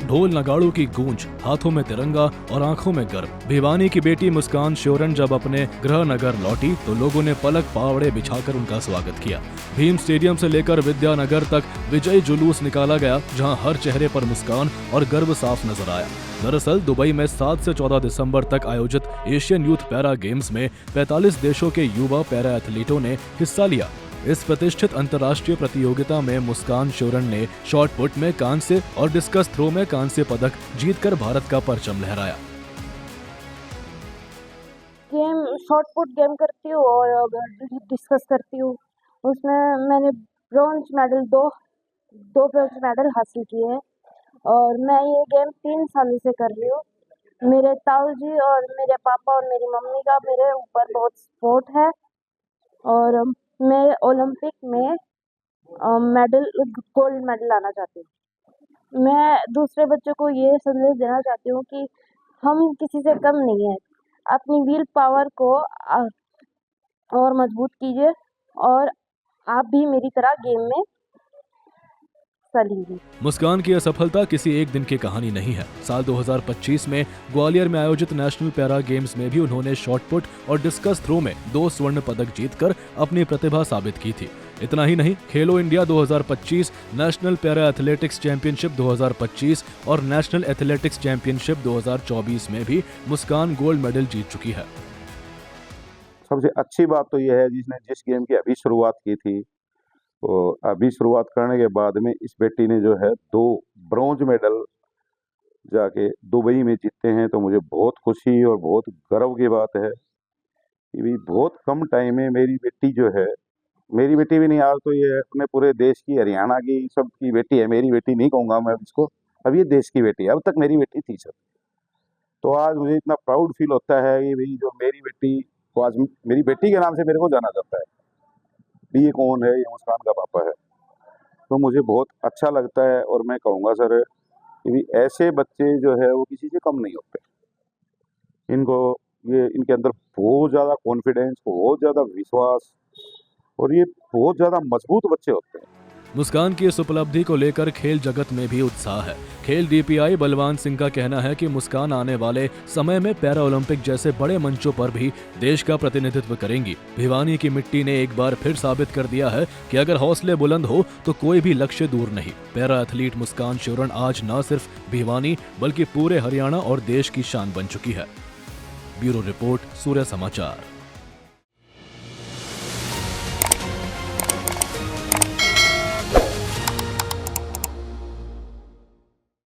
ढोल नगाड़ों की गूंज, हाथों में तिरंगा और आंखों में गर्व। भिवानी की बेटी मुस्कान श्योरण जब अपने गृह नगर लौटी तो लोगों ने पलक पावड़े बिछाकर उनका स्वागत किया। भीम स्टेडियम से लेकर विद्यानगर तक विजयी जुलूस निकाला गया, जहां हर चेहरे पर मुस्कान और गर्व साफ नजर आया। दरअसल दुबई में 7 से 14 दिसंबर तक आयोजित एशियन यूथ पैरा गेम्स में 45 देशों के युवा पैरा एथलीटों ने हिस्सा लिया। इस प्रतिष्ठित अंतर्राष्ट्रीय प्रतियोगिता में मुस्कान श्योरण ने शॉट पुट में कांस्य और डिस्कस थ्रो में कांस्य पदक जीतकर भारत का परचम लहराया। गेम शॉट पुट गेम करती हूँ और डिस्कस करती हूँ। उसमें मैंने ब्रॉन्ज मेडल दो ब्रॉन्ज मेडल हासिल किए हैं और मैं ये गेम 3 सालों से कर रही हूँ। मेरे ताऊ जी और मेरे पापा और मेरी मम्मी का मेरे ऊपर बहुत सपोर्ट है और मैं ओलंपिक में गोल्ड मेडल लाना चाहती हूँ। मैं दूसरे बच्चों को ये संदेश देना चाहती हूँ कि हम किसी से कम नहीं है। अपनी विल पावर को और मजबूत कीजिए और आप भी मेरी तरह गेम में लीजिए। मुस्कान की असफलता किसी एक दिन की कहानी नहीं है। साल 2025 में ग्वालियर में आयोजित नेशनल पैरा गेम्स में भी उन्होंने शॉट पुट और डिस्कस थ्रो में 2 स्वर्ण पदक जीतकर अपनी प्रतिभा साबित की थी। इतना ही नहीं, खेलो India 2025, national para athletics championship 2025 और नेशनल एथलेटिक्स चैंपियनशिप 2024 में भी मुस्कान गोल्ड मेडल जीत चुकी है। सबसे अच्छी बात तो यह है जिसने जिस गेम की अभी शुरुआत की थी, तो अभी शुरुआत करने के बाद में इस बेटी ने जो है 2 ब्रॉन्ज मेडल जाके दुबई में जीते हैं। तो मुझे बहुत खुशी और बहुत गर्व की बात है कि भी बहुत कम टाइम में मेरी बेटी जो है, मेरी बेटी भी नहीं, आज तो ये अपने पूरे देश की, हरियाणा की सबकी बेटी है। मेरी बेटी नहीं कहूँगा मैं इसको, अब ये देश की बेटी है, अब तक मेरी बेटी थी सर। तो आज मुझे इतना प्राउड फील होता है कि भाई जो मेरी बेटी को आज मेरी बेटी के नाम से मेरे को जाना जाता है, ये कौन है, ये मुस्कान का पापा है। तो मुझे बहुत अच्छा लगता है और मैं कहूँगा सर कि ऐसे बच्चे जो है वो किसी से कम नहीं होते। इनके अंदर बहुत ज़्यादा कॉन्फिडेंस, बहुत ज़्यादा विश्वास और ये बहुत ज़्यादा मजबूत बच्चे होते हैं। मुस्कान की इस उपलब्धि को लेकर खेल जगत में भी उत्साह है। खेल डीपीआई बलवान सिंह का कहना है कि मुस्कान आने वाले समय में पैरा ओलंपिक जैसे बड़े मंचों पर भी देश का प्रतिनिधित्व करेंगी। भिवानी की मिट्टी ने एक बार फिर साबित कर दिया है कि अगर हौसले बुलंद हो तो कोई भी लक्ष्य दूर नहीं। पैरा एथलीट मुस्कान श्योरण आज न सिर्फ भिवानी बल्कि पूरे हरियाणा और देश की शान बन चुकी है। ब्यूरो रिपोर्ट, सूर्य समाचार।